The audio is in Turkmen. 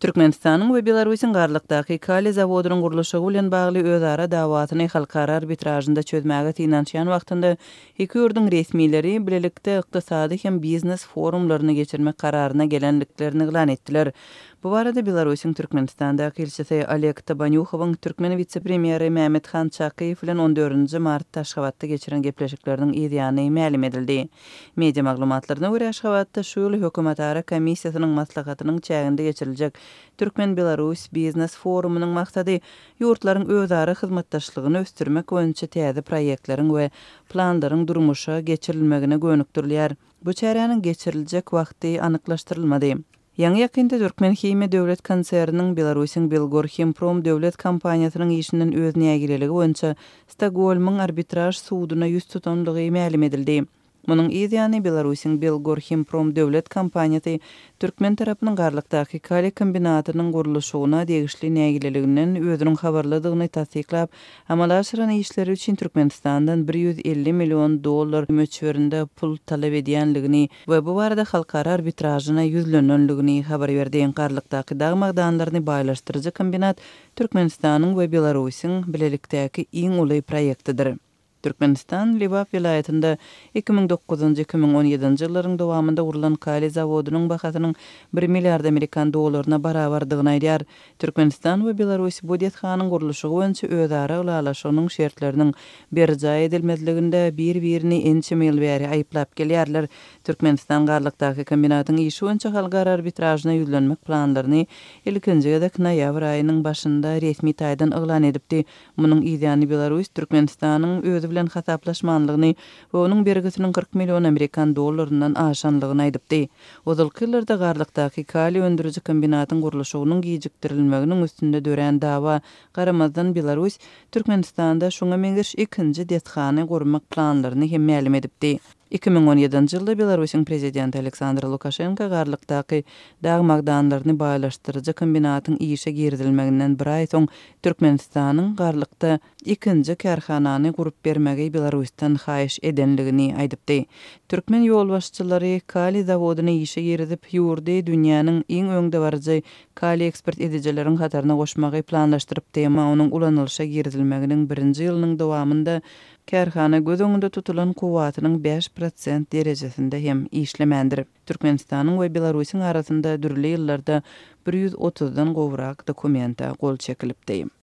Türkmenistanyň we Belarusyň garlykdaky Kali zawodynyň gurulşy bilen bagly özara dawatyny halkara arbitrajynda çözmäge tinançyan wagtynda iki ýurdun resmileri bilelikde ykdysady hem biznes forumlaryny geçirmek kararyna gelenliklerini ilan etdiler. Bu barada Belarusyň Türkmenistandaky elçisi Oleg Tabanyukowyň Türkmen vice-premieri Mehmet Khan Çakyýew bilen 14 martda Aşgabatda geçiren gepleşikleriniň ýa-ni ma'lum edildi. Media maglumatlaryna görä Aşgabatda şu ýyly hökümetara komissiýasynyň maslahatynyň çäginde geçiriljek Türkmen-Belarus Biznes Forumunyň maksady ýurtlaryň özara hyzmatdaşlygyny östürmek boýunça täze proýektleriň we planlaryň durmuşa geçirilmegine gönükdirler. Bu çäreňiň geçiriljek wagty anyklaşdyrylmady. Ýa-ni ýakynda Türkmen Hime döwlet konserniniň Belarusyň Belgorhimprom döwlet kompaniýasynyň işiniň öz nägileligi boýunça Stokholmyň arbitraj suwdyna ýüz tutanlygy ma'lum edildi. Munyň ýa-ni Belarusyň Belgorhimprom döwlet kompaniýasy Türkmen tarapynyň garlykdaky Kali kombinatynyň gurulşyna degişli nägileliginden özüniň habarladygyny tasdiklap, amal aşyran işleri üçin Türkmenistandan $150 million möçberinde pul talap edýänligini we bu barada halkara arbitrajyna ýüzlenenligini habar berdiň. Garlykdaky dagmagdanlaryny baýlaşdyrjy kombinat Türkmenistanyň we Belarusyň bilelikdäki iň uly proýektidir. Türkmenistan Libap vilayetinde 2009-2017 ýyllaryň dowamında gurulan Kali zawodynyň bahasynyň $1 milliard Amerikan dollaryna barabardygyny aýdýar. Türkmenistan we Belarus budjetxanyň gurulşy boýunça özara ulalaşygynyň şertleriniň berjaý edilmezliginde bir-birini ençe ýyl bäri aýyplap gelýärler. Türkmenistan garlykdaky kombinatyň işi boýunça halkara arbitrajyna ýüzlenmek planlaryny ilkinji ýa-da noýabr aýynyň başynda resmi taýdan elan edipdi. Munyň ýa-ni Belarus Türkmenistanyň öz bilen hasaplaşmanlygyny we onuň bergisiniň $40 million Amerikan dollarynyň aşanlygyny aýdypdy. Ozalky ýyllarda garlykdaky Kali öndürüji kombinatyň gurulşynyň gijikdirilmeginiň üstünde dören dawa garamazdan Belarus Türkmenistanda şoňa meňiş ikinji detxany gurmak planlaryny hem ma'lum edipdi. 2017 ýylda Belarusyň prezidenti Aleksandr Lukashenko garlykdaky dagmagdanlaryny baýlaşdyrjy kombinatyň işe girdilmeginden bir aý soň Türkmenistanyň garlykda ikinji karhanany gurup bermegi Belarusdan haýyş edenligini aýdypdy. Türkmen ýol başçylary Kali zawodyny işe girdip ýurdy dünýäniň iň öňde barjy Kali ekspert edijileriniň hataryna goşmagy planlaşdyrypdy. Onuň ulanylşa girdilmeginiň 1-nji ýylynyň dowamında karhana göz öňünde tutulan kuwatynyň 5% derejesinde hem işlemendir. Türkmenistanyň we Belarusyň arasynda dürli ýyllarda 130-dan gowrak dokumenta gol çekilipdi.